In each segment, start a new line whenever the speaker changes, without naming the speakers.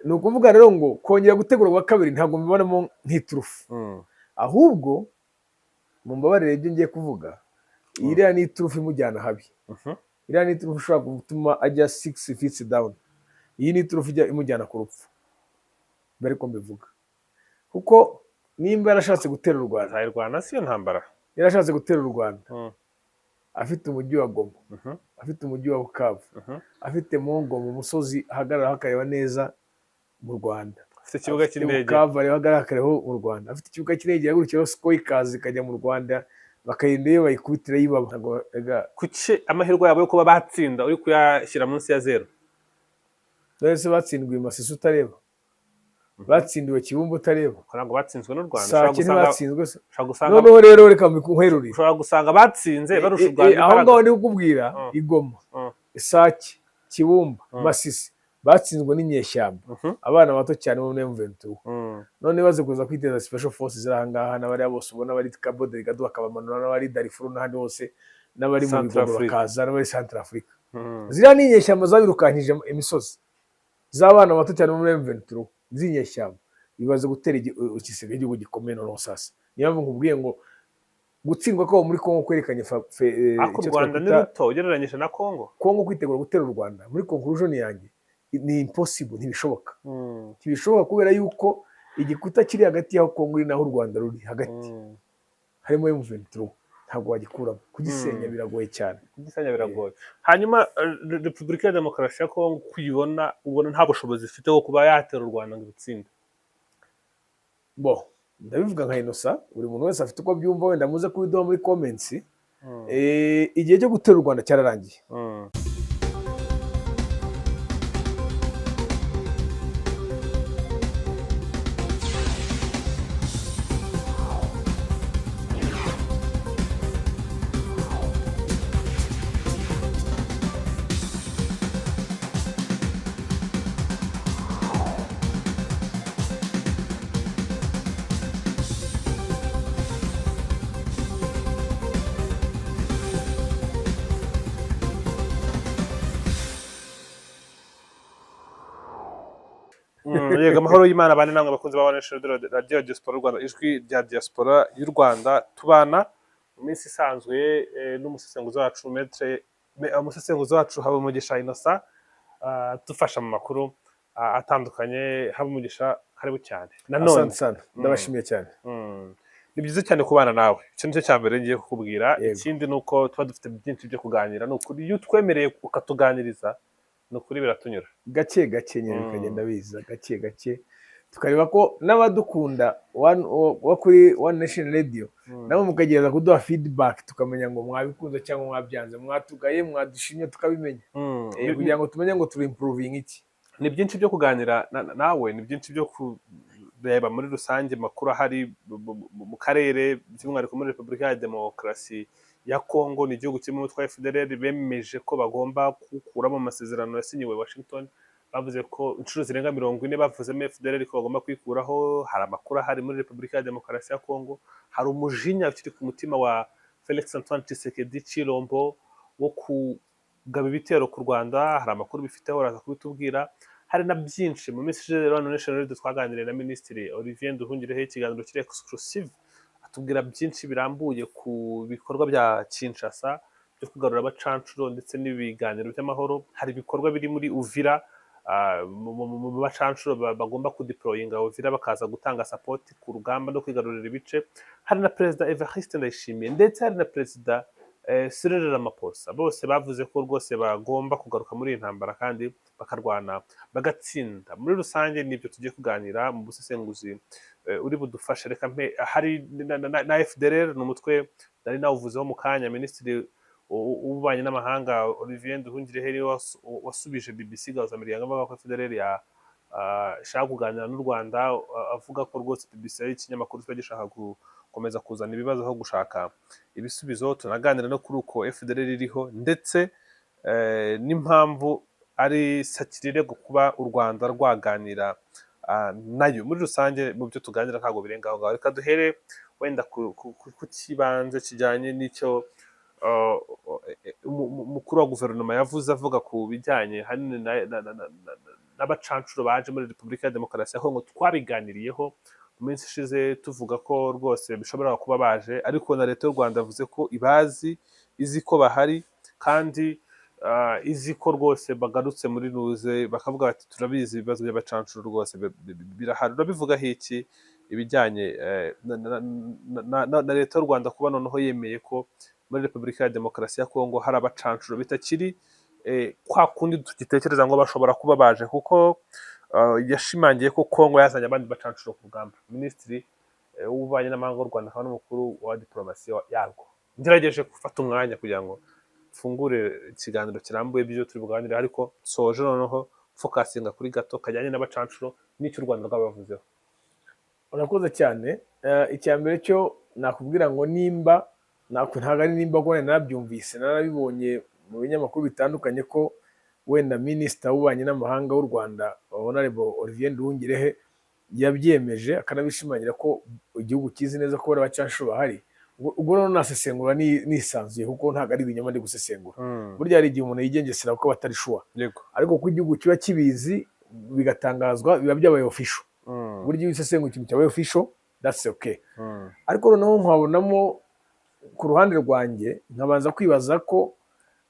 ni ukuvuga rero ngo kongera gutegura ubwa kabiri ntabwo mbibonamo nk'iturufu, ahubwo mu mbabarire ibyo ngiye kuvuga iriya ni iturufu imujyana habi, iriya ni iturufu ishobora gutuma ajya 6 feet down, iyi ni iturufu imujyana ku rupfu bari ko mbivuga, kuko nimba yarashatse gutera u Rwanda,
azayirwana siyo ntambara,
yarashatse gutera u Rwanda afite umujyi wa Goma, afite umujyi wa Bukavu, afite Mongo mu musozi ahagarara akareba neza mu Rwanda,
afite ikibuga cy'indege
Bukavu ahagarara akareba mu Rwanda, afite ikibuga cy'indege yagurukiraho Sukhoi ikaza ikajya mu Rwanda bakarinda iyo bayikubitira yibaba.
Kuki amahirwe yabo yo kuba batsinda uri kuyashyira munsi ya zero?
Dore se batsindwiye Masisi utareba, batsindiwe Kibumbu utareba,
ntabwo batsinzwe n'u Rwanda,
Sake ntibatsinzwe se.
gusanga
Noneho rero reka nkwerurire,
ushobora gusanga batsinze barusha u Rwanda
aho ngaho ndi kukubwira Igoma, Sake, Kibumba, Masisi batsinzwe n'inyeshyamba, abana bato cyane bo muri M23. None baze kuza kwiteza special forces ziri aha ngaha n'abari bose ubona bari Cabo Delgado bakabamanura n'abari Darfur n'ahandi hose n'abari mu Bigogoro bakaza n'abari Central Africa. Ziriya ni inyeshyamba zabirukanyije imisozi z'abana bato cyane bo muri M23 z'inyeshyamba, bibaze gutera ikisiga igihugu gikomeye noneho sasa. Niyo mpamvu nkubwiye ngo gutsindwa kwabo muri Kongo kwerekanye
ako u Rwanda ni ruto ugereranyije na Kongo.
Kongo kwitegura gutera u Rwanda muri conclusion yanjye ni impossible, ntibishoboka. Ntibishoboka kubera yuko igikuta kiri hagati y'aho Kongo iri naho u Rwanda ruri hagati harimo M23, ntabwo wagikuramo, kugisenya biragoye cyane,
kugisenya biragoye. Hanyuma Repubulika ya Demokarasi ya Kongo kuyibona ubona nta bushobozi ifite bwo kuba yatera u Rwanda ngo ibitsinde.
Bo ndabivuga nka Innocent, buri muntu wese afite uko byumva, wenda muze kubiduha muri comments. Igihe cyo gutera u Rwanda cyararangiye.
Yego, amahoro y'Imana bane namwe bakunze babonesha Radio Diaspora Rwanda, ijwi rya diaspora y'u Rwanda. Tubana mu minsi isanzwe n'umusesenguzi wacu umusesenguzi wacu Habumugisha Innocent, dufasha mu makuru atandukanye. Habumugisha, karibu cyane.
Nanone ndabashimiye cyane.
Ni byiza cyane kubana nawe, icyo nicyo cya mbere ngiye kukubwira. Ikindi ni uko tuba dufite byinshi byo kuganira, ni ukuri iyo utwemereye ukatuganiriza ni ukuri biratunyura
gake gake, nyine bikagenda biza gake gake, tukareba ko n'abadukunda wa kuri One Nation Radio nabo mukagereza kuduha feedback, tukamenya ngo mwabikunze cyangwa mwabyanze, mwatugaye mwadushimye tukabimenya, kugira ngo tumenye ngo turi improving iki.
Ni byinshi byo kuganira nawe, ni byinshi byo kureba muri rusange makuru ahari mu karere, by'umwihariko muri Repubulika ya Demokarasi ya Kongo. Ni igihugu kirimo umutwe wa FDLR bemeje ko bagomba kukuramo amasezerano yasinyiwe Washington. Bavuze ko inshuro zirenga 40 bavuzemo FDLR ko bagomba kwikuraho. Hari amakuru ahari muri Repubulika ya Demokarasi ya Kongo, hari umujinya ukiri ku mutima wa Felix Antoine Tshisekedi Chilombo wo kugaba ibitero ku Rwanda. Hari amakuru bifiteho uraza kubitubwira. Hari na byinshi mu minsi ishize One Nation Radio twaganiriye na Minisitiri Olivier Nduhungirehe, ikiganiro kiri exclusive, atubwira byinshi birambuye ku bikorwa bya Kinshasa byo kugarura abacancuro ndetse n'ibiganiro by'amahoro. Hari ibikorwa biri muri Uvira, mu bacancuro bagomba kudeployinga Uvira bakaza gutanga support ku rugamba no kwigarurira ibice. Hari na Perezida Evariste Ndayishimiye ndetse hari na Perezida Cyril Ramaphosa, bose bavuze ko rwose bagomba kugaruka muri iyi ntambara kandi bakarwana bagatsinda. Muri rusange nibyo tugiye kuganira mu busesenguzi uri budufashe. Reka hari na FDLR, ni umutwe nari nawuvuzeho mu kanya. Minisitiri w'ububanyi n'amahanga Olivier Nduhungirehe wasubije BBC gahuza miryango avuga ko FDLR ishaka kuganira n'u Rwanda, avuga ko rwose BBC ari ikinyamakuru kiba gishaka gukomeza kuzana ibibazo aho gushaka ibisubizo. Tunaganira no kuri uko FDLR iriho ndetse n'impamvu ari sakirire kuba u Rwanda rwaganira nayo. Muri rusange mu byo tuganira ntabwo birenga aho ngaho. Reka duhere wenda ku kibanze kijyanye n'icyo umukuru wa guverinoma yavuze, avuga ku bijyanye hanini n'abacancuro baje muri Repubulika ya Demokarasi ya Kongo twabiganiriyeho mu minsi ishize tuvuga ko rwose bishobora kuba baje, ariko na leta y'u Rwanda yavuze ko ibazi, izi ko bahari kandi izi ko rwose bagarutse muri ruze bakavuga bati turabizi ibibazo by'abacancuro rwose birahari. Urabivugaho iki ibijyanye na leta y'u Rwanda kuba noneho yemeye ko muri Repubulika ya Demokarasi ya Kongo hari abacancuro bitakiri kwa kundi tugitekereza ngo bashobora kuba baje, kuko yashimangiye ko Kongo yazanye abandi bacancuro ku rugamba. Minisitiri w'ububanyi n'amahanga w'u Rwanda akaba n'umukuru wa diplomasi yarwo. Ngerageje gufata umwanya kugira ngo mfungure ikiganiro kirambuye by'ibyo turi buganire, ariko soje noneho fokasinga kuri gato kajyanye n'abacancuro n'icyo u Rwanda rwabavuzeho.
Urakoze cyane. Icya mbere cyo nakubwira ngo nimba ntabwo ari nimba ko narabyumvise narabibonye mu binyamakuru bitandukanye ko wenda minisita w'ububanyi n'amahanga w'u Rwanda Honorable Olivier Nduhungirehe yabyemeje akanabishimangira ko igihugu kizi neza ko abacancuro bahari. Ubwo rero nasesengura nisanzuye kuko ntabwo ari ibinyoma ndi gusesengura. Burya hari igihe umuntu yigengesera kuko batari shuwa, ariko ko igihugu kiba kibizi bigatangazwa biba byabaye official. Burya iyo usesengura ikintu cyabaye official that's okay. Ariko noneho nkabonamo ku ruhande rwanjye nkabanza kwibaza ko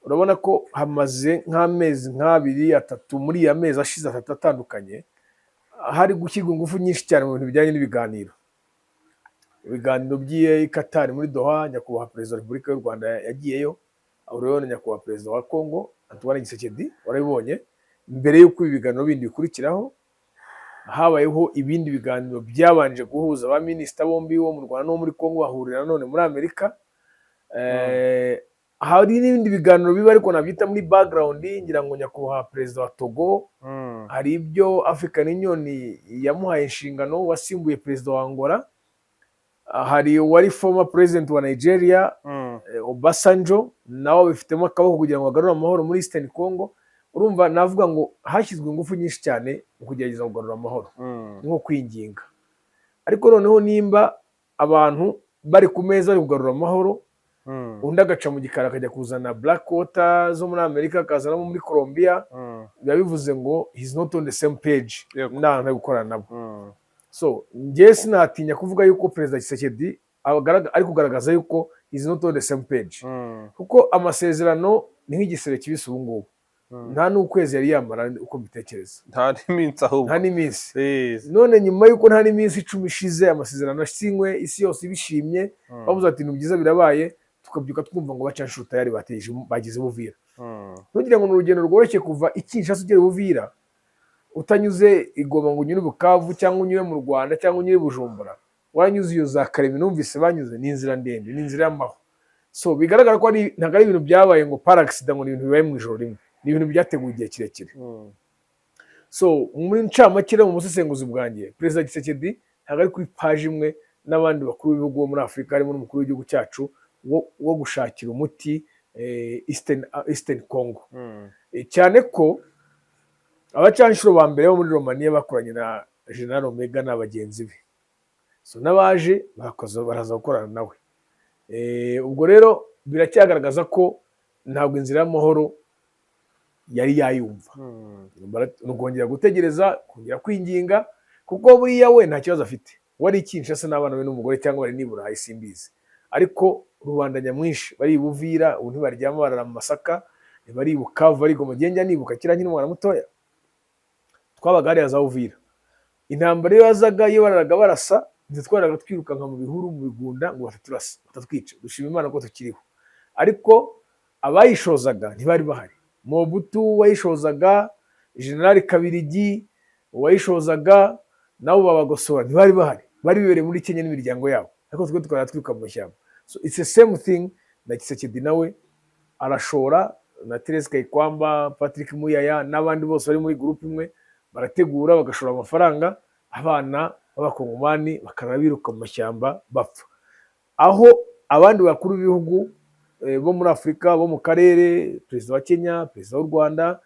urabona ko hamaze nk'amezi nk'abiri atatu muri ya mezi ashize atatu atandukanye hari gushyirwa ingufu nyinshi cyane mu bintu bijyanye n'ibiganiro by'i Qatar muri Doha. Nyakubahwa Perezida wa Repubulika y'u Rwanda yagiyeyo, aho rero na Nyakubahwa Perezida wa Kongo Antoine Tshisekedi warabibonye. Mbere y'uko ibi biganiro bindi bikurikiraho habayeho ibindi biganiro byabanje guhuza ba minisita bombi wo mu Rwanda no muri Kongo bahurira none muri Amerika. Hari n'ibindi biganiro biba ariko nabyita muri background. Ngira ngo Nyakubahwa Perezida wa Togo hari ibyo African Union yamuhaye inshingano, wasimbuye Perezida wa Angola. Hari wari former president wa Nigeria Obasanjo nawe bifitemo akaboko kugira ngo agarure amahoro muri Eastern Congo. Urumva navuga ngo hashyizwe ingufu nyinshi cyane mu kugerageza kugarura amahoro, nko kwinginga. Ariko noneho nimba abantu bari ku meza bari kugarura amahoro, undi agaca mu gikari akajya kuzana black water zo muri Amerika akazanamo muri Colombia, biba bivuze ngo he's not on the same page nta gukorana nabo. So njye sinatinya kuvuga yuko Perezida Tshisekedi ari kugaragaza yuko he's not on the same page, kuko amasezerano ni nk'igisebe kibisi ubu ngubu. Nta n'ukwezi yari yamara uko mbitekereza,
nta n'iminsi ahubwo
nta n'iminsi. None nyuma yuko nta n'iminsi 10 ishize amasezerano asinywe, isi yose ibishimye, bavuze ati ibintu byiza birabaye, tukabyuka twumva ngo bacancuro tayari bagize Buvira. Ntugira ngo ni urugendo rworoshye kuva Kinshasa ugera Buvira utanyuze i Goma ngo unyure Bukavu cyangwa unyure mu Rwanda cyangwa unyure Bujumbura, wanyuze iyo za Karemi numvise banyuze, ni inzira ndende, ni inzira y'amahoro. So bigaragara ko ntabwo ari ibintu byabaye ngo par accident, ngo ni ibintu bibaye mu ijoro rimwe, ni ibintu byateguye igihe kirekire. So muri ncamake mu busesenguzi bwanjye, Perezida Tshisekedi ntabwo ari kuri page imwe n'abandi bakuru b'ibihugu bo muri Afurika, harimo n'umukuru w'igihugu cyacu wo gushakira umuti Eastern Congo. Cyane ko abacancuro ba mbere bo muri Romania bakoranye na General Omega n'abagenzi be, so n'abaje baraza gukorana nawe. Ubwo rero biracyagaragaza ko ntabwo inzira y'amahoro yari yayumva. Nugongera gutegereza, kongera kwinginga, kuko buriya we nta kibazo afite. Wari Kinshasa n'abana be n'umugore cyangwa bari nibura isimbizi, ariko rubanda nyamwinshi bari Buvira, ubu ntibaryama barara mu Masaka, bari Bukavu, bari Goma. Njya nibuka kira nkiri umwana mutoya twabaga hariya za Buvira, intambara iyo yazaga iyo bararaga barasa, twaraga twirukanka mu bihuru mu bigunda ngo bataturasa batatwica. Dushima Imana ko tukiriho, ariko abayishozaga ntibari bahari. Mobutu wayishozaga, General Kabirigi wayishozaga, nabo babagosora ntibari bahari, bari bibereye muri Kenya n'imiryango yabo, ariko twe tukara twiruka mu mashyamba. So it's the same thing na Tshisekedi nawe arashora, na Therese Kayikwamba, Patrick Muyaya n'abandi bose bari muri group imwe barategura bagashora amafaranga, abana b'abakongomani bakaraba biruka mu mashyamba bapfa. Aho abandi bakuru b'ibihugu bo muri Afurika, bo mu karere, Perezida wa Kenya, Perezida w'u Rwanda,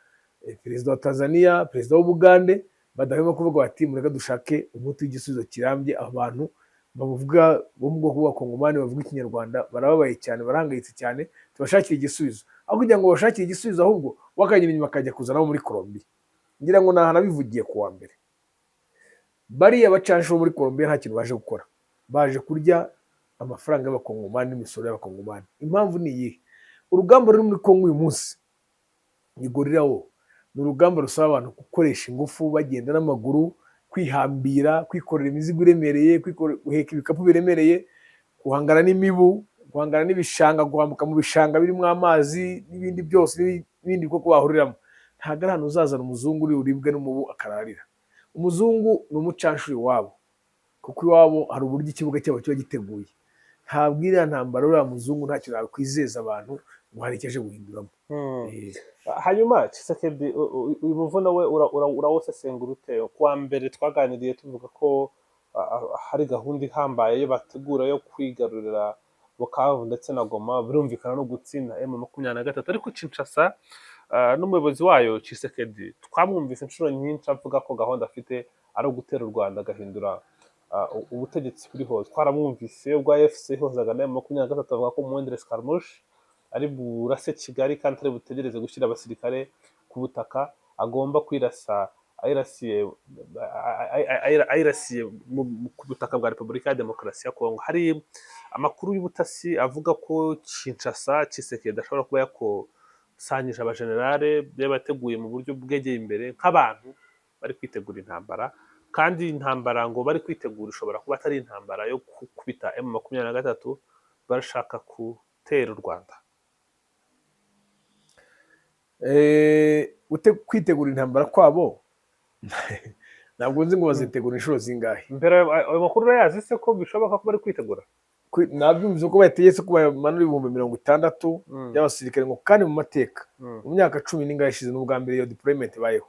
Perezida wa Tanzania, Perezida w'Ubugande, badahwema kuvuga bati mureka dushake umuti w'igisubizo kirambye. Abantu bavuga bo mu bwoko bw'abakongomani bavuga Ikinyarwanda barababaye cyane, barahangayitse cyane, tubashakira igisubizo. Aho kugira ngo bashakire igisubizo ahubwo bakanyura inyuma akajya kuzana muri Colombia. ngira ngo nahanabivugiye ku wa mbere, bariya bacansho muri Colombia nta kintu baje gukora, baje kurya amafaranga y'abakongomani n'imisoro y'abakongomani. Impamvu ni iyihe? Urugamba ruri muri Kongo uyu munsi ni gorirawo, ni urugamba rusaba abantu gukoresha ingufu, bagenda n'amaguru, kwihambira, kwikorera imizigo iremereye, guheka ibikapu biremereye, guhangana n'imibu, guhangana n'ibishanga, guhambuka mu bishanga birimo amazi n'ibindi byose n'ibindi bikoko bahuriramo. Ntabwo ari ahantu uzazana umuzungu uri uribwe n'umubu akararira. Umuzungu ni umucanshuri iwabo, kuko iwabo hari uburyo ikibuga cyabo kiba giteguye. Ntabwo iriya ntambara uriya muzungu ntacyo nakwizeza abantu ngo hari icyo aje guhinduramo.
Hanyuma Tshisekedi uyu muvuno we urawusesengura ute? Kuwa mbere twaganiriye tuvuga ko hari gahunda ihambaye yo bategura yo kwigarurira Bukavu ndetse na Goma, birumvikana no gutsinda M23, ariko Kinshasa n'umuyobozi wayo Tshisekedi twamwumvise inshuro nyinshi avuga ko gahunda afite ari ugutera u Rwanda agahindura ubutegetsi buriho. Twaramwumvise ubwo AFC ihuzaga na M23 avuga ko Moindre Scaramouche ari burase Kigali kandi atari butegereze gushyira abasirikare ku butaka, agomba kwirasa ayirasiye ku butaka bwa Repubulika ya Demokarasi ya Kongo. Hari amakuru y'ubutasi avuga ko Kinshasa Tshisekedi ashobora kuba yakusanyije abajenerale bateguye mu buryo bwegeye imbere nk'abantu bari kwitegura intambara, kandi intambara ngo bari kwitegura ishobora kuba atari intambara yo kubita M23, barashaka gutera u Rwanda.
Kwitegura intambara kwabo ntabwo nzi ngo bazitegura inshuro zingahe.
Mbere ayo makuru urayazi se ko bishoboka ko bari kwitegura?
Nabyumvise ko bategetse ko bamanura 60,000 y'abasirikare, ngo kandi mu mateka mu myaka 10 n'ingahe ishize n'ubwa mbere iyo deployment bayeho.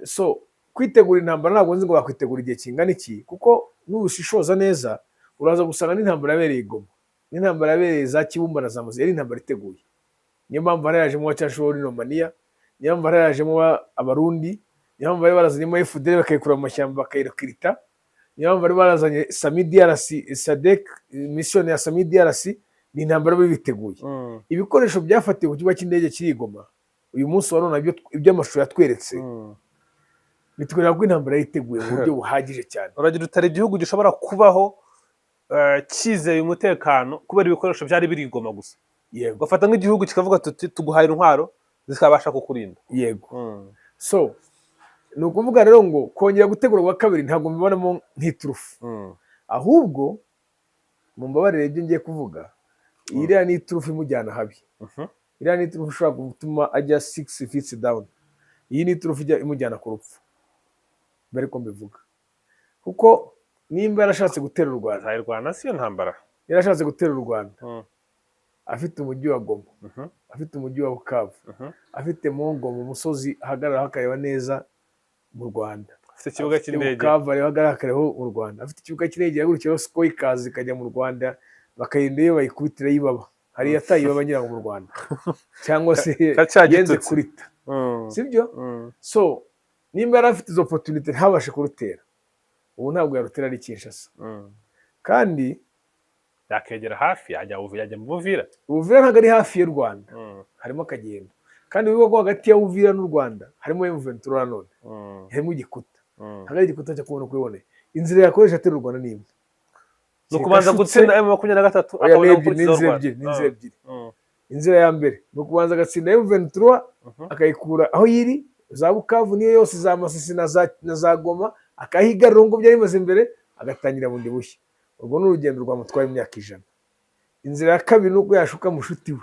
So kwitegura intambara ntabwo nzi ngo bakwitegura igihe kingana iki, kuko n'ubushishoza neza uraza gusanga n'intambara yabereye Goma, n'intambara yabereye za Kibumba na za Muzi, yari intambara iteguye. Niyo mpamvu harajemo abacanshuro Romania, niyo mpamvu harajemo abarundi, niyo mpamvu bari barazanyemo FDL bakayikura mu mashyamba bakayirokirita, niyo mpamvu bari barazanye Sami DRC, SADC, mission ya Sami DRC, ni intambara bari biteguye. Ibikoresho byafatiwe ku kibuga cy'indege kiri Goma uyu munsi wa none ibyo amashusho yatweretse bitwereka ko intambara yiteguye mu buryo buhagije cyane.
Uragira utari igihugu gishobora kubaho cyizeye umutekano kubera ibikoresho byari biri Goma gusa.
Yego.
Gafata nk'igihugu kikavuga tuti tuguhaye intwaro zikabasha kukurinda.
Yego. So ni ukuvuga rero ngo kongera gutegura wa kabiri ntabwo mbibonamo nk'iturufu, ahubwo mu mbabarire ibyo ngiye kuvuga, iriya ni iturufu imujyana habi. Iriya ni iturufu ishobora gutuma ajya 6 feet down. Iyi ni iturufu imujyana ku rupfu, bari ko mbivuga, kuko nimba yarashatse gutera u Rwanda,
Rwanda siyo ntambara,
yarashatse gutera u Rwanda afite umujyi wa Goma, afite umujyi wa Bukavu, afite Mongo mu musozi ahagarara akareba neza mu Rwanda,
afite ikibuga cy'indege
Bukavu ahagarara akareba mu Rwanda, afite ikibuga cy'indege yagurukiraho Sukhoi ikaza ikajya mu Rwanda, bakarinda iyo bayikubitira y'ibaba, hari yatayibaba ngira ngo mu Rwanda cyangwa se yenze kurita, sibyo? So nimba yari afite izo opportunity ntabashe kurutera, ubu ntabwo yarutera ari Kinshasa, kandi
yakegera hafi yajya mu Buvira.
Buvira ntabwo ari hafi y'u Rwanda, harimo akagendo, kandi wibuka ko hagati ya Buvira n'u Rwanda harimo M23 nanone, harimo igikuta, ntabwo ari igikuta cyo kubona uko ubibone. Inzira yakoresha atera u Rwanda ni imwe,
ni ukubanza gutsinda M23
akabona gukurikiza u Rwanda. N'inzira ebyiri. Inzira ya mbere ni ukubanza agatsinda M23 akayikura aho yiri, za Bukavu niyo yose, za Masisi na za Goma, akahigarura ngo byari bimaze imbere, agatangira bundi bushya. Urwo ni urugendo rwamutwaye imyaka 100. Inzira ya kabiri nuko yashuka mushuti we,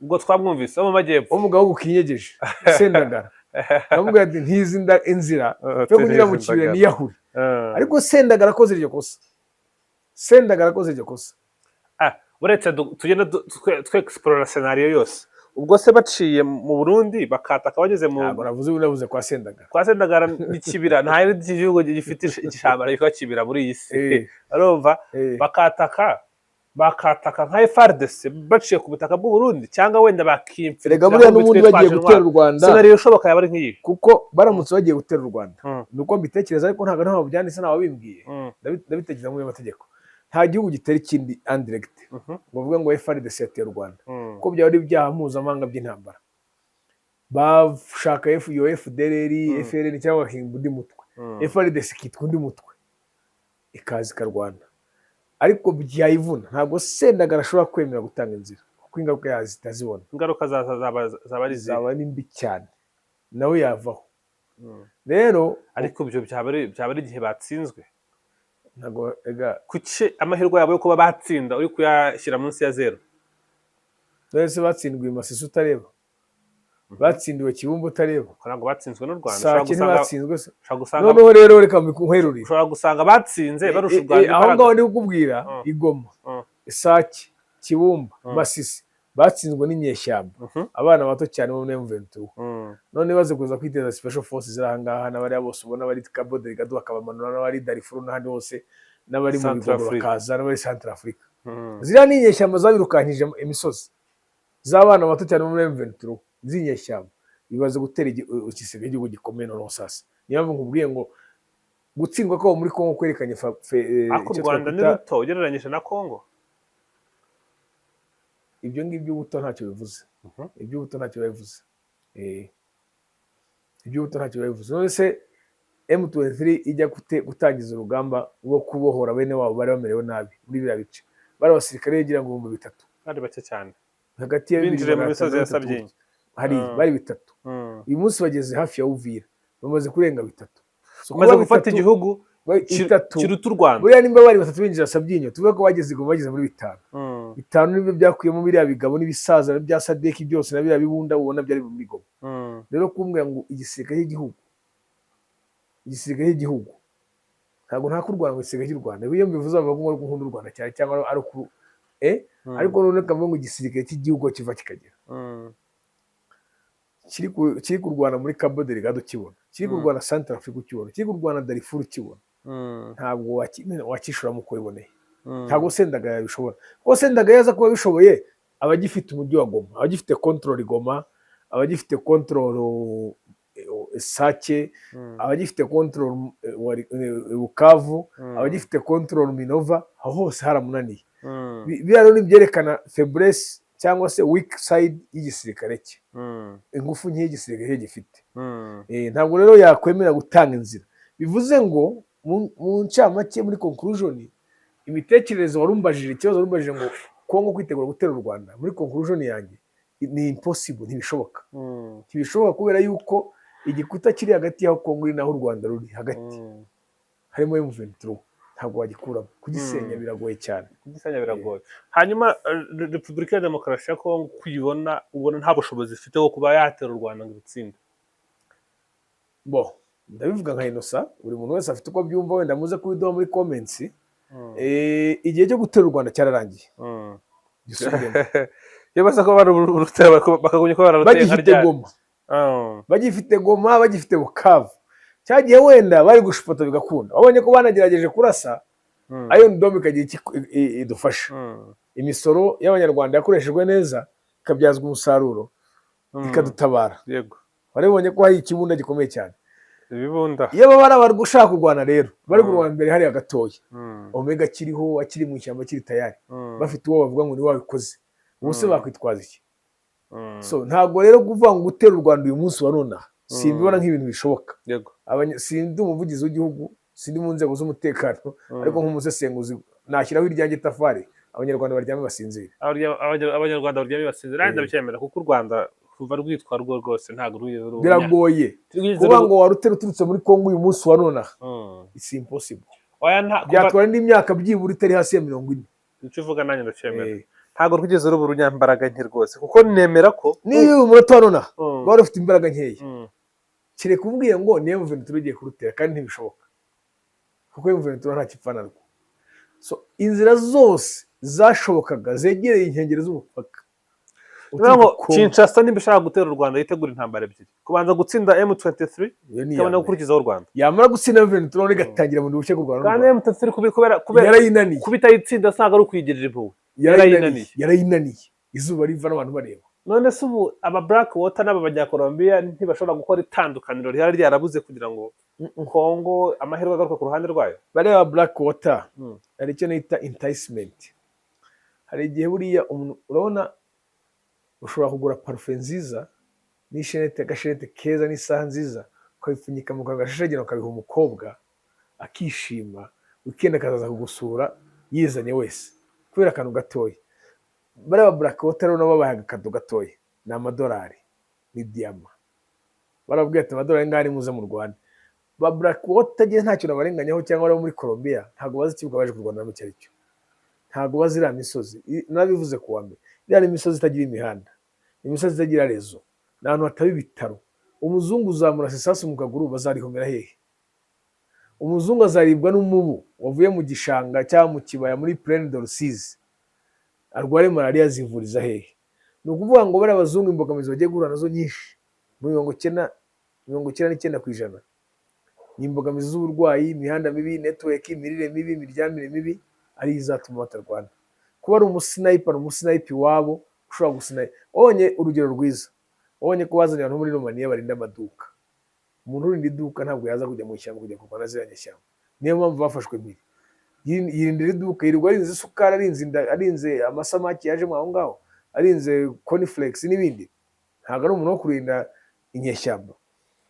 ubwo twamwumvise mu majyepfo,
umugabo gukinyegeje Sendagara, namubwira ati ntizinda inzira yo kugira mu kibira niyahure, ariko Sendagara akoze iryo kosa, Sendagara akoze iryo kosa.
Uretse tugenda twexplora scenario yose, ubwo se baciye mu Burundi bakataka bageze mu,
ntabwo navuze kwa Sendagara.
Kwa Sendagara ni Kibira, nta gihugu gifite igishambara yitwa Kibira muri iyi si, arumva bakataka nka FARDC baciye ku butaka bw'u Burundi, cyangwa wenda bakimfira
buriya n'ubundi bagiye gutera u Rwanda.
Scenario ishoboka yaba ari nk'iyi,
kuko baramutse bagiye gutera u Rwanda, nuko mbitekereza, ariko ntabwo ntaho byanditse, nawe bimbwiye, ndabitekereza mu mategeko. Nta gihugu gitera ikindi indirect ngo uvuge ngo FARDC yatera u Rwanda, kuko byaba ari ibyaha mpuzamahanga by'intambara. bashaka iyo FDLR FLN cyangwa bakinga undi mutwe FRDC ikitwa undi mutwe ikaza ikarwana, ariko byayivuna ntabwo Sendagara ashobora kwemera gutanga inzira kuko ingaruka yazitazibona,
ingaruka zaba
ari mbi cyane, nawe yavaho. Rero
ariko ibyo byaba ari igihe batsinzwe.
ntabwo
kuki amahirwe yabo yo kuba batsinda uri kuyashyira munsi ya zero?
Nese batsindiwe Masisi utareba, batsindiwe Kibumbu utareba,
ntabwo batsinzwe n'u Rwanda.
Sake ntibatsinzwe se. Noneho rero reka nkwerurire,
ushobora gusanga batsinze barusha u Rwanda
aho ngaho ndi kukubwira Igoma, Sake, Kibumba, Masisi batsinzwe n'inyeshyamba, abana bato cyane bo muri M23. None baze kuza kwiteza special forces ziri aha ngaha, n'abariya bose ubona bari Cabo Delgado bakabamanura, n'abari Darfur n'ahandi hose, n'abari mu Bigogoro bakaza, n'abari Central Africa. Ziriya n'inyeshyamba zabirukanyije imisozi z'abana bato cyane bo muri M23 z'inyeshyamba, bibaze gutera igisiga igihugu gikomeye noneho sasa. Niyo mpamvu nkubwiye ngo gutsindwa kwabo muri Kongo kwerekanye
u Rwanda ni ruto ugereranyije na Kongo.
Ibyo ngibyo ubuto ntacyo bivuze, iby'ubuto ntacyo bivuze, iby'ubuto ntacyo bivuze. None se M23 ijya gutangiza urugamba rwo kubohora bene wabo bari bamerewe nabi muri biriya bice, bari abasirikare yagira ngo 3,000,
bari bake cyane,
hagati ya
binjire mu misozi ya Sabyinyo
hari bari 3. Uyu munsi bageze hafi ya Uvira, bamaze kurenga 3.
Bamaze gufata igihugu kiruta u Rwanda.
Buriya nimba bari 3 binjira Sabyinyo, tuvuga ko bageze muri 5. 5 nibyo byakuyemo biriya bigabo n'ibisaza bya Sadeki byose na biriya bibunda ubona byari mu Goma. Rero kumbwira ngo igisirikare cy'igihugu ntabwo nta kurwana ngo igisirikare cy'u Rwanda, iyo mbivuze bavuga ngo nkunda u Rwanda cyane cyangwa ari ku ariko none kavuga ngo igisirikare cy'igihugu kiva kikagera, kiri kurwana muri Cabo Delgado kibona, kiri kurwana Central Africa kibona, kiri kurwana Darfur kibona, ntabwo wakishuramo uko iboneye. Ntabwo Sendagara yabishobora, kuko Sendagara yaza kuba bishoboye abagifite umujyi wa Goma, abagifite control Goma, abagifite control Sake, abagifite control Bukavu, abagifite control Minova, aho hose haramunaniye. Biriya rero nibyerekana faiblesse cyangwa se weak side y'igisirikare cye, ingufu nke y'igisirikare gifite. Ntabwo rero yakwemera gutanga inzira. Bivuze ngo mu ncamake muri conclusion, imitekerereze warumbajije, ikibazo warumbajije ngo Kongo kwitegura gutera u Rwanda, muri conclusion yanjye ni impossible, ntibishoboka. Ntibishoboka kubera yuko igikuta kiri hagati y'aho Kongo iri naho u Rwanda ruri hagati, harimo M23, ntabwo wagikuramo. Kugisenya biragoye cyane,
kugisenya biragoye. Hanyuma Repubulika ya Demokarasi ya Kongo kuyibona, ubona nta bushobozi ifite bwo kuba yatera u Rwanda ngo itsinde.
Ndabivuga nka Innocent, buri muntu wese afite uko byumva, wenda muze kubiduha muri comments. Igihe cyo gutera u Rwanda cyararangiye.
Iyo basa ko bari urutera bakagumye ko bararuteye
bagifite Goma, bagifite Bukavu, cyagiye wenda bari gushipota bigakunda. Wabonye ko banagerageje kurasa ayo ndombe ikagira idufasha, imisoro y'abanyarwanda yakoreshejwe neza ikabyazwa umusaruro ikadutabara.
Yego,
waribonye ko hari ikibunda gikomeye cyane.
Ibibunda
iyo baba bari gushaka kurwana rero, bari kurwana mbere hari agatoya, Omega kiriho, akiri mu ishyamba, kiri tayari, bafite uwo bavuga ngo ni wabikoze, ubuse bakwitwaza iki? So ntabwo rero kuvuga ngo gutera u Rwanda uyu munsi wa none simbibona nk'ibintu bishoboka.
Yego,
sindi umuvugizi w'igihugu, sindi mu nzego z'umutekano, ariko nk'umusesenguzi nashyiraho iryanjye tafari, abanyarwanda baryame basinzira.
Abanyarwanda baryame basinzira, ndabicyemera, kuko u Rwanda kuva rwitwa rwo rwose ntabwo rwigeze ruba.
Biragoye kuba ngo warutera uturutse muri Kongo uyu munsi wa none, it's impossible. Byatwara n'imyaka byibura itari hasi ya 40.
Icyo uvuga nanjye ndacyemera, ntabwo rwigeze ruba urunyambaraga nke rwose, kuko nemera ko
niyo uyu munota wa none bari bafite imbaraga nkeya, kire kumbwiye ngo niyo M23 igiye kurutera, kandi ntibishoboka kuko M23 nta kipfana rwo. So inzira zose zashobokaga zegereye inkengero z'umupaka.
Kinshasa nimba ishaka gutera u Rwanda yitegura intambara ebyiri, kubanza gutsinda M23 ikabona gukurikizaho u Rwanda,
yamara gutsinda M23 igatangira mu bushye ku Rwanda.
Kandi M23 kubera
yarayinaniye,
kubitayitsinda asanga ari ukwigirira impuhwe,
yarayinaniye, izuba riva n'abantu bareba.
None se ubu aba Black Water n'aba banyakolombia ntibashobora gukora itandukaniro rihari ryarabuze kugira ngo Kongo amahirwe agaruka ku ruhande rwayo?
Bareba Black Water hari icyo nita enticement. Hari igihe buriya umuntu urabona ushobora kugura parufe nziza n'ishenete, agashenete keza n'isaha nziza, ukabipfunyika mu kantu gashashagirana ukabiha umukobwa akishima, weekend akazaza kugusura yizanye wese kubera akantu gatoya. Bariya Black Water rero nabo babahaye agakado gatoya, ni amadolari, ni diyama. Barabwira ati amadolari ngari muze mu Rwanda. Ba Black Water giye ntacyo nabarenganyaho cyangwa bari muri Colombia, ntago bazi ikibuga baje kurwana mu cyaricyo. Ntago bazira misozi. Nabivuze kuwa mbere. Iriya imisozi itagira imihanda, imisozi itagira rezo, n'ahantu hataba ibitaro. Umuzungu uzamura sisasi mu kaguru bazarihomera hehe? Umuzungu azaribwa n'umubu wavuye mu gishanga cyangwa mu kibaya muri Plaine de Rusizi, arware malaria zivuriza hehe? Ni ukuvuga ngo bari abazungu imbogamizi bagiye guhura nazo nyinshi, 99% ni imbogamizi z'uburwayi, imihanda mibi, network, imirire mibi, imiryamire mibi, ari izatuma batarwana. Kuba ari umusniper wabo ushobora gusniper. Wabonye urugero rwiza, wabonye ko bazanye abantu muri Romania barinda amaduka. Umuntu urinda iduka ntabwo yaza kujya mu ishyamba kujya kurwana ziranye ishyamba. Niyo mpamvu bafashwe mpiri. Yirindira iduka, yirirwa arinze isukari, arinze amasamaki yaje mu aho ngaho, arinze cornflakes n'ibindi. Ntabwo ari umuntu wo kurinda inyeshyamba.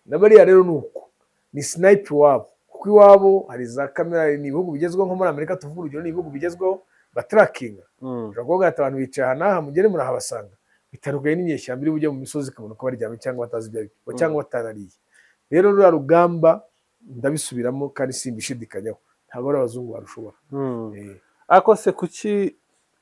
Nabariya rero nuko ni sniper wabo, kuko iwabo hari za kamera, ni ibihugu bigezweho nko muri Amerika, tuvuga urugero ni ibihugu bigezweho batrackinga. Ushobora kuvuga ati abantu bicaye aha n'aha mugere murahabasanga, bitandukanye n'inyeshyamba iri bujye mu misozi ikabona ko baryamye cyangwa batazi ibyo ari byo cyangwa batanariye. Rero ruriya rugamba ndabisubiramo kandi simbishidikanyaho, ntabwo ari abazungu barushobora.
Ariko se kuki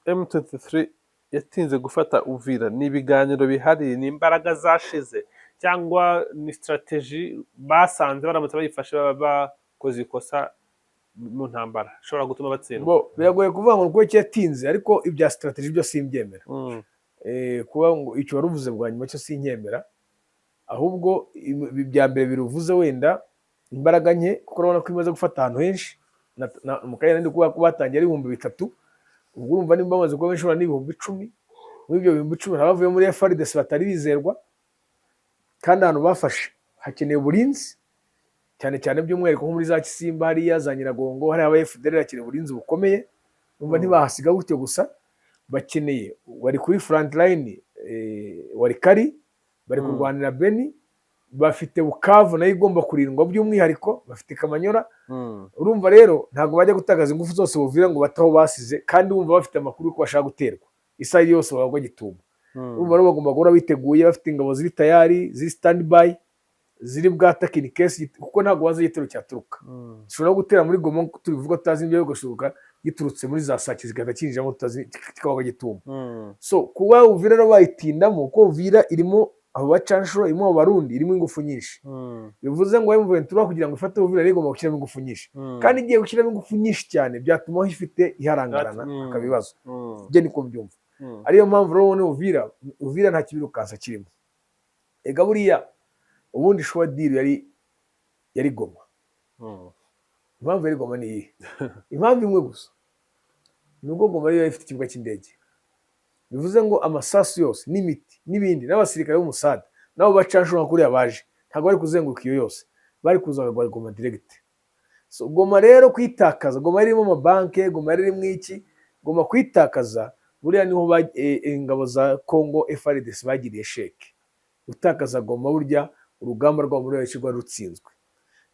M23 yatinze gufata Uvira? Ni ibiganiro bihari, ni imbaraga zashize, cyangwa ni strategy basanze baramutse bayifashe bakoze ikosa mu ntambara ishobora gutuma batsindwa?
Biragoye kuvuga ngo kuko cyatinze, ariko ibya strategy byo simbyemera. Kuba ngo icyo waruvuze bwa nyuma cyo sinkemera, ahubwo ibya mbere biruvuze wenda imbaraga nke, kuko urabona ko imaze gufata ahantu henshi. Mu karere ndi kuvuga ko batangiye ari 3,000, ubwo urumva nimba bamaze kuba benshi ni 10,000. Muri ibyo 10,000 abavuye muri FARDC batari bizerwa, kandi ahantu bafashe hakeneye uburinzi cyane cyane, by'umwihariko nko muri za Kisimba hariya za Nyiragongo, hari aba FDL hakeneye uburinzi bukomeye. Urumva ntibahasiga gutyo gusa, bakeneye bari kuri front line, wari kari bari kurwanira Beni, bafite Bukavu nayo igomba kurindwa by'umwihariko, bafite Kamanyora. Urumva rero ntabwo bajya gutagaza ingufu zose Buvira ngo bataho basize, kandi bumva bafite amakuru ko bashaka guterwa isaha yose bagwa Gitumo. Urumva rero bagomba guhora biteguye, bafite ingabo ziri tayari, ziri standby, ziri bwataka in case, kuko ntabwo waza igitero cyaturuka. Ushobora gutera muri Goma tubivuga tutazi ibyo gushuka, giturutse muri za Sake zigahita kinjiramo tutazi kikaba Gitumo. So kuba Uvira rero bayitindamo, ko Uvira irimo abo bacanshuro, irimo abarundi, irimo ingufu nyinshi. Bivuze ngo M23 kugira ngo ifate Uvira rero igomba gushyiramo ingufu nyinshi, kandi igiye gushyiramo ingufu nyinshi cyane byatuma aho ifite iharangarana akabibazo. Byo niko mbyumva. Ariyo mpamvu rero ubone Uvira nta kibirukansa kirimo. Ega buriya ubundi shwa deal yari Goma. Impamvu yari Goma ni iyi. Impamvu imwe gusa, nuko Goma yari ifite ikibuga cy'indege. Bivuze ngo amasasu yose n'imiti n'ibindi n'abasirikare b'umusada nabo bacanshura kuri abaje, ntabwo bari kuzenguruka iyo yose, bari kuzaga Goma direct. So Goma rero kwitakaza, Goma irimo amabanke, Goma irimo iki, Goma kwitakaza, buriya niho ingabo za Congo FARDC bagiriye sheke. Utakaza Goma burya urugamba rwa muri yashirwa rutsinzwe.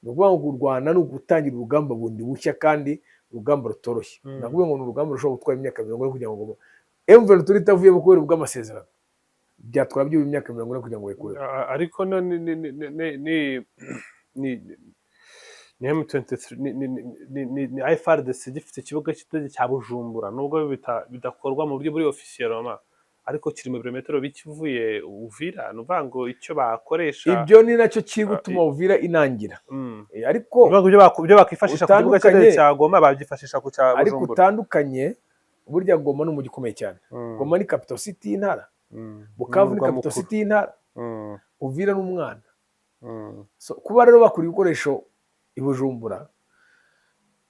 Ni ukuvuga ngo u Rwanda ni ugutangira urugamba bundi bushya, kandi urugamba rutoroshye. Nakuvuga ngo ni urugamba rushobora gutwara imyaka 20 kugira ngo M23 itavuye mu kubera ubw'amasezerano, byatwara byo imyaka 20 kugira ngo bayikure.
Ariko ni M23 ni FARDC gifite ikibuga cy'indege cya Bujumbura, nubwo bidakorwa mu buryo buri officiellement, ariko kiri mu birometero bikivuye Uvira. Nuvuga ngo icyo bakoresha
ibyo ni nacyo kiri gutuma Uvira inangira. Ariko
ibyo bakifashisha ku kibuga cy'indege cya Goma babyifashisha ku cya Bujumbura.
Ariko utandukanye, burya Goma ni umujyi ukomeye cyane. Goma ni capital city y'intara, Bukavu ni capital city y'intara, Uvira n'umwana. So kuba rero bakuri ibikoresho i Bujumbura,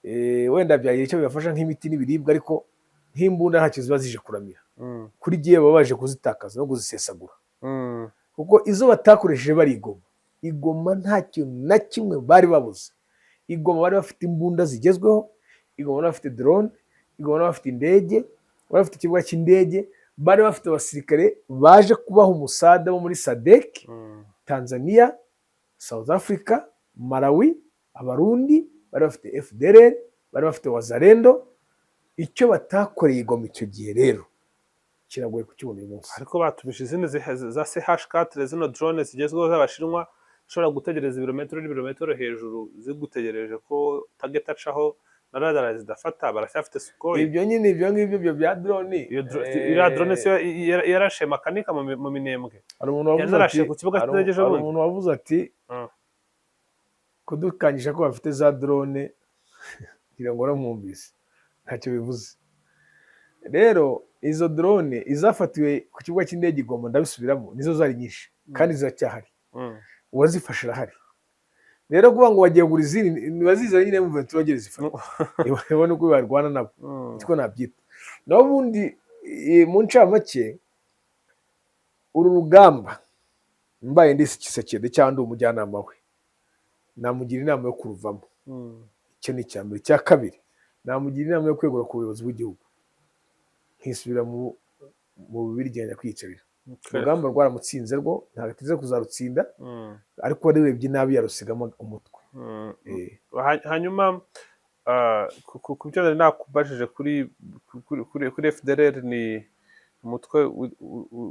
wenda byagira icyo bibafasha nk'imiti n'ibiribwa, ariko nk'imbunda ntacyo ziba zije kuramira. Kuri giye babaje kuzitakaza no kuzisesagura, kuko izo batakoresheje bari Igoma nta kintu na kimwe bari babuze. Igoma bari bafite imbunda zigezweho, Igoma bari bafite drone, Igoma bari bafite indege, bari bafite ikibuga cy'indege, bari bafite abasirikare baje kubaha umusada bo muri SADC, Tanzania, South Africa, Malawi, Abarundi, bari bafite FDLR, bari bafite Wazalendo. Icyo batakoreye Goma icyo gihe rero kiragoye kukibona uyu munsi.
Ariko batumije izindi za CH4 zino drone zigezweho z'Abashinwa, ushobora gutegereza ibirometero hejuru zigutegereje ko target acaho na radar zidafata. Baracyafite Sukhoi.
Ibyo nyine ibyo ngibyo bya drone.
Iyo drone siyo yarashe makanika mu Minembwe.
Hari umuntu wavuze ati kudukangisha ko bafite za drone kugira ngo ramwumvise ntacyo bivuze. Rero izo drone izafatiwe ku kibuga cy'indege i Goma, ndabisubiramo, nizo zari nyinshi kandi ziracyahari, uwazifashe arahari. Rero kuvuga ngo bagiye kugura izindi ntibazizana nyine mu ventura bageze zifata ibone uko barwana nabo, niko nabyita. Naho ubundi mu ncamake uru rugamba mbaye ndi Tshisekedi cyangwa ndi umujyanama we, namugira inama yo kuruvamo. Icyo ni icya mbere. Icya kabiri, namugira inama yo kwegura ku buyobozi bw'igihugu, nkisubira mu birigenda kwiyicarira. Urugamba rwaramutsinze rwo ntabwo ateze kuzarutsinda, ariko warebye nabi yarusigamo umutwe.
Hanyuma ku byo nari nakubajije kuri FDLR, ni umutwe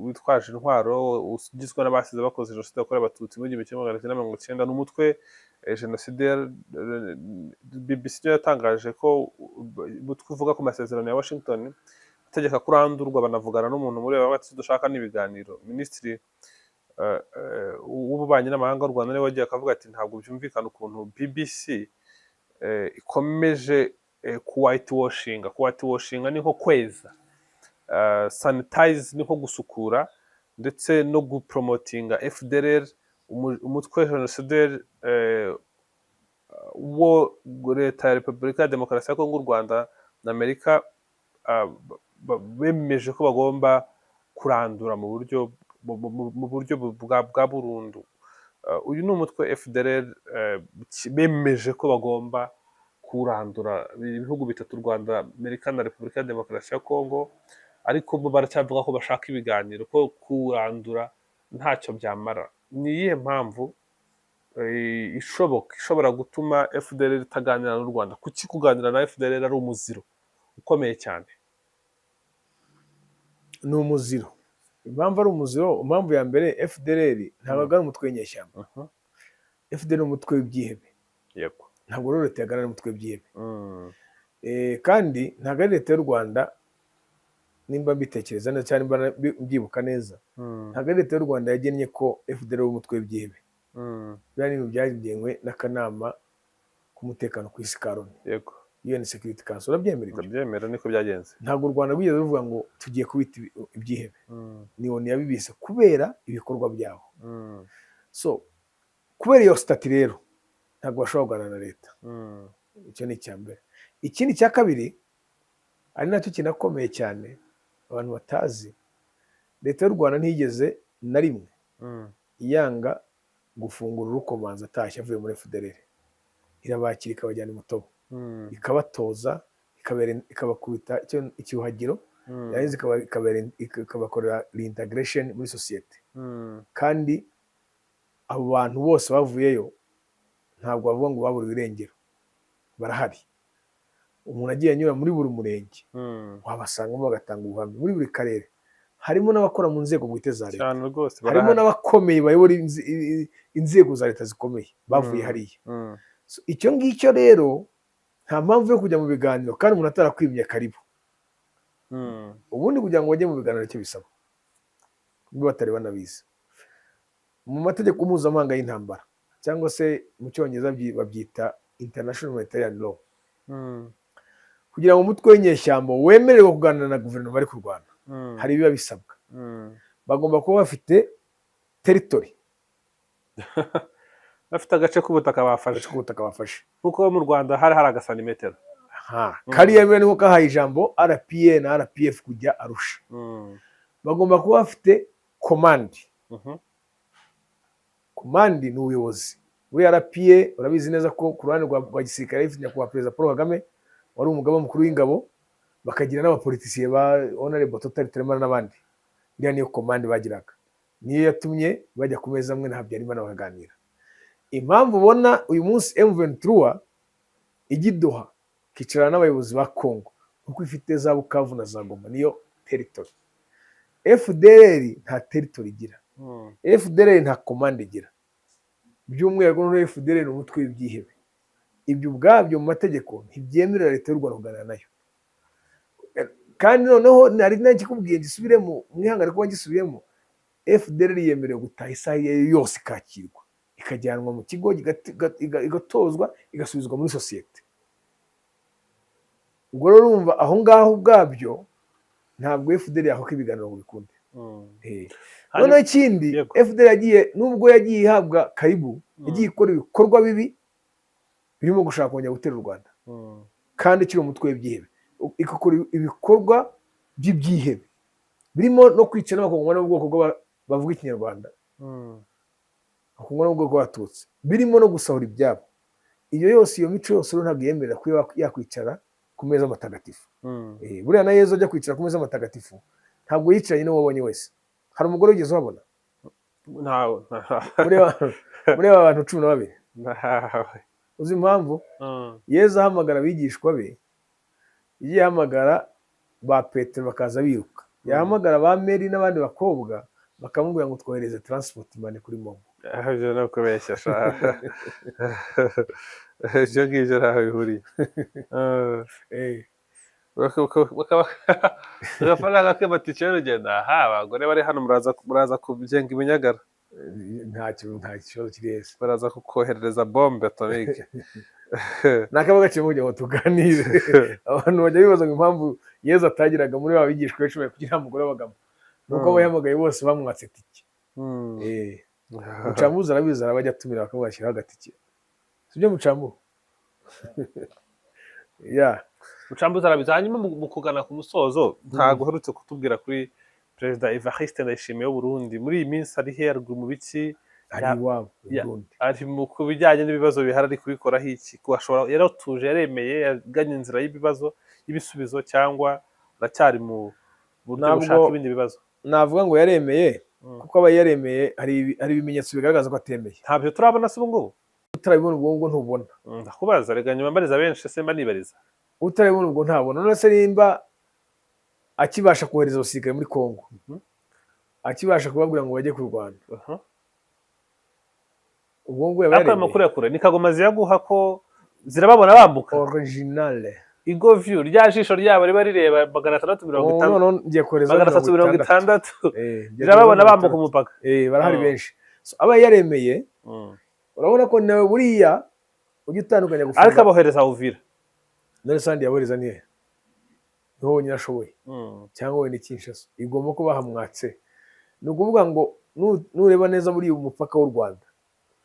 witwaje intwaro ugizwe n'abasize bakoze jenoside yakorewe Abatutsi mu 1990. Ni umutwe genocidaire. BBC yatangaje ko uvuga ku masezerano ya Washington ategeka kurandurwa, banavugana n'umuntu muri aba bati dushaka n'ibiganiro. Minisitiri w'ububanyi n'amahanga w'u Rwanda niwe wagiye akavuga ati ntabwo byumvikana ukuntu BBC ikomeje ku whitewashing ni nko kweza, sanitize ni nko gusukura, ndetse no gupromotinga FDLR, umutwe genocidaire wo leta ya Repubulika ya Demokarasi ya Kongo, u Rwanda na Amerika bemeje ko bagomba kurandura mu buryo bwa burundu. Uyu ni umutwe FDLR bemeje ko bagomba kurandura ibihugu bitatu, u Rwanda, Amerika na Repubulika ya Demokarasi ya Kongo, ariko bo baracyavuga ko bashaka ibiganiro, ko kurandura ntacyo byamara. Ni iyihe mpamvu ishobora gutuma FDLR itaganira n'u Rwanda? Kuki kuganira na FDLR ari umuziro ukomeye cyane?
Ni umuziro. Impamvu ari umuziro, impamvu ya mbere, FDLR ntabwo ari umutwe w'inyeshyamba. FDLR ni umutwe w'ibyihebe.
Yego.
Ntabwo rero leta yaganira n'umutwe w'ibyihebe. Kandi ntabwo ari leta y'u Rwanda, nimba mbitekereza neza cyane nimba mbyibuka neza, ntabwo ari leta y'u Rwanda yagennye ko FDLR ari umutwe w'ibyihebe. Biriya ni ibintu byagenwe n'akanama k'umutekano ku isi ka Loni.
Yego.
UN Security Council. Urabyemera ibyo?
Ndabyemera, niko byagenze.
Ntabwo u Rwanda rwigeze ruvuga ngo tugiye kubita ibyihebe. Ni ONU yabibise kubera ibikorwa byabo. So kubera iyo stati rero ntabwo bashobora kuganira na leta. Icyo ni icya mbere. Ikindi cya kabiri, ari nacyo kinakomeye cyane abantu batazi, leta y'u Rwanda ntiyigeze na rimwe yanga gufungura urukomanza atashye avuye muri FDLR. Irabakira ikabajyana imutobo, ikabatoza, ikabakubita icyuhagiro, ikabakorera reintegration muri sosiyete. Kandi abo bantu bose bavuyeyo ntabwo bavuga ngo baburiwe irengero, barahari. Umuntu agiye anyura muri buri murenge wabasangamo bagatanga ubuhamya, muri buri karere. Harimo n'abakora mu nzego bwite za leta, harimo n'abakomeye bayobora inzego za leta zikomeye bavuye hariya. Icyo ngicyo rero nta mpamvu yo kujya mu biganiro kandi umuntu atarakwimye karibu. Ubundi kugira ngo bajye mu biganiro icyo bisaba, niba batari banabizi, mu mategeko mpuzamahanga y'intambara cyangwa se mu cyongereza babyita international humanitarian law, kugira ngo umutwe w'inyeshyamba wemererwe kuganira na guverinoma bari kurwana, hari ibiba bisabwa. Bagomba kuba bafite territory,
bafite agace k'ubutaka bafashe, kuko mu Rwanda hari agasantimetero.
Kariya biba niho kahaye ijambo RPA na RPF kujya Arusha. Bagomba kuba bafite komandi. Komandi ni ubuyobozi. We RPA urabizi neza ko ku ruhande rwa gisirikare ifite nyakubahwa Perezida Paul Kagame wari umugaba mukuru w'ingabo, bakagira n'abapolitisiye ba honorable Total Tremara n'abandi. Iriya niyo komande bagiraga, niyo yatumye bajya ku meza amwe na Habyarimana bakaganira. Impamvu ubona uyu munsi M23 ijya i Doha ikicarana n'abayobozi ba Congo kuko ifite za Bukavu na za Goma, niyo territory. FDLR nta territory igira, FDLR nta komande igira, by'umwihariko no FDLR ni umutwe w'ibyihebe. Ibyo ubwabyo mu mategeko ntibyemerera leta y'u Rwanda kuganira nayo. Kandi noneho nari nakikubwiye gisubiremo, mwihangane kuba gisubiyemo, FDLR yemerewe gutaha isaha yose ikakirwa, ikajyanwa mu kigo igatozwa, igasubizwa muri sosiyete. Ubwo rero urumva aho ngaho ubwabyo ntabwo FDLR yahoka ibiganiro ngo bikunde. Noneho ikindi, FDLR yagiye, nubwo yagiye ihabwa karibu, yagiye ikora ibikorwa bibi birimo gushaka kongera gutera u Rwanda, kandi kiri umutwe w'ibyihebe, igakora ibikorwa by'ibyihebe birimo no kwica n'abakongomani n'ubwoko bavuga ikinyarwanda, bakongomani n'ubwoko bw'abatutsi, birimo no gusahura ibyabo. Iyo yose, iyo mico yose rero ntabwo yemerera kuba yakwicara ku meza matagatifu. Buriya na Yezu ajya kwicara ku meza matagatifu ntabwo yicaranye n'uwo wabonye wese. Hari umugore wigeze ubabona? Muri aba bantu 12 uzi impamvu? Yezu ahamagara abigishwa be, igiye ahamagara ba Petero bakaza biruka, yahamagara ba Mary n'abandi bakobwa bakamubwira ngo twohereze transport money kuri Momo.
Ibyo no kubeshya sha. Ibyo ngibyo ntaho bihuriye. Agafaranga k'amatike y'urugendo, abagore bari hano muraza kubyenga ibinyagara.
Nta kibazo kiri hese,
baraza kukoherereza bombe atomike.
Nakabaga cyo kugira ngo tuganire. Abantu bajya bibaza ngo impamvu Yezu atagiraga muri ba bigishwa be kugira umugore w'abagabo, nuko abo yahamagaye bose bamwatse tike. Mucambuzi arabizi, arabajya atumira bakamwashyiraho agatike, sibyo Mucambu?
Mucambuzi arabizi. Hanyuma mu kugana ku musozo, ntabwo uherutse kutubwira kuri Perezida Evariste Ndayishimiye w'u Burundi. Muri iyi minsi ari he, yaruguru mu biki? Ari ku bijyanye n'ibibazo bihari, ari kubikoraho iki? Yaratuje, yaremeye, yaganye inzira y'ibibazo y'ibisubizo, cyangwa aracyari mu buryo bushaka ibindi bibazo?
Navuga ngo yaremeye, kuko aba yaremeye hari ibimenyetso bigaragaza ko atemeye.
Ntabyo turabona se ubu ngubu?
Utarabibona ubwo ngo ntubona.
Ndakubaza, rega nyuma mbariza benshi se mba nibariza.
Utarabibona ubwo ntabona. None se nimba akibasha kohereza abasirikare muri Kongo, akibasha kubabwira ngo bajye ku Rwanda, ubwo ngo
yabaremeye. Amakuru yakure ni Kagoma ziyaguha ko zirababona bambuka
originale.
Igo view rya jisho ryabo riba rireba 650.
None ngiye kohereza
660. Zirababona bambuka umupaka.
Barahari benshi. Aba yaremeye, urabona ko nawe buriya ugitandukanya gufunga.
Ariko abohereza Uvira.
None sandi yabohereza nihe? Niho nyina ashoboye. Cyangwa we ni Kinshasa. Igomba kuba hamwatse. Ni ukuvuga ngo nureba neza muri uyu mupaka w'u Rwanda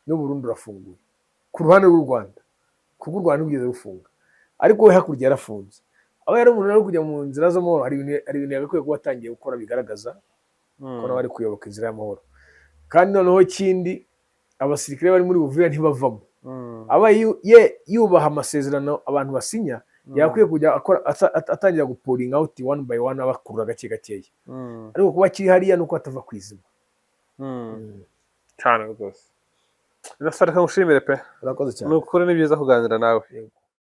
n'u Burundi urafunguye ku ruhande rw'u Rwanda, kuko u Rwanda rugeze rufunga, ariko we hakurya yarafunze. Aba yari umuntu ari kujya mu nzira z'amahoro, hari ibintu yagakwiye kuba atangiye gukora bigaragaza ko nawe ari kuyoboka inzira y'amahoro. Kandi noneho ikindi, abasirikare bari muri Uvira ntibavamo. Aba yubaha amasezerano abantu basinya, yakwiye kujya atangira gupuringa out one by one, abakurura gake gakeya. Ariko kuba kiri hariya nuko atava kwizima.
Cyane rwose. Ndasareka ngushimire pe.
Urakoze cyane.
Nukuri ni byiza kuganira nawe.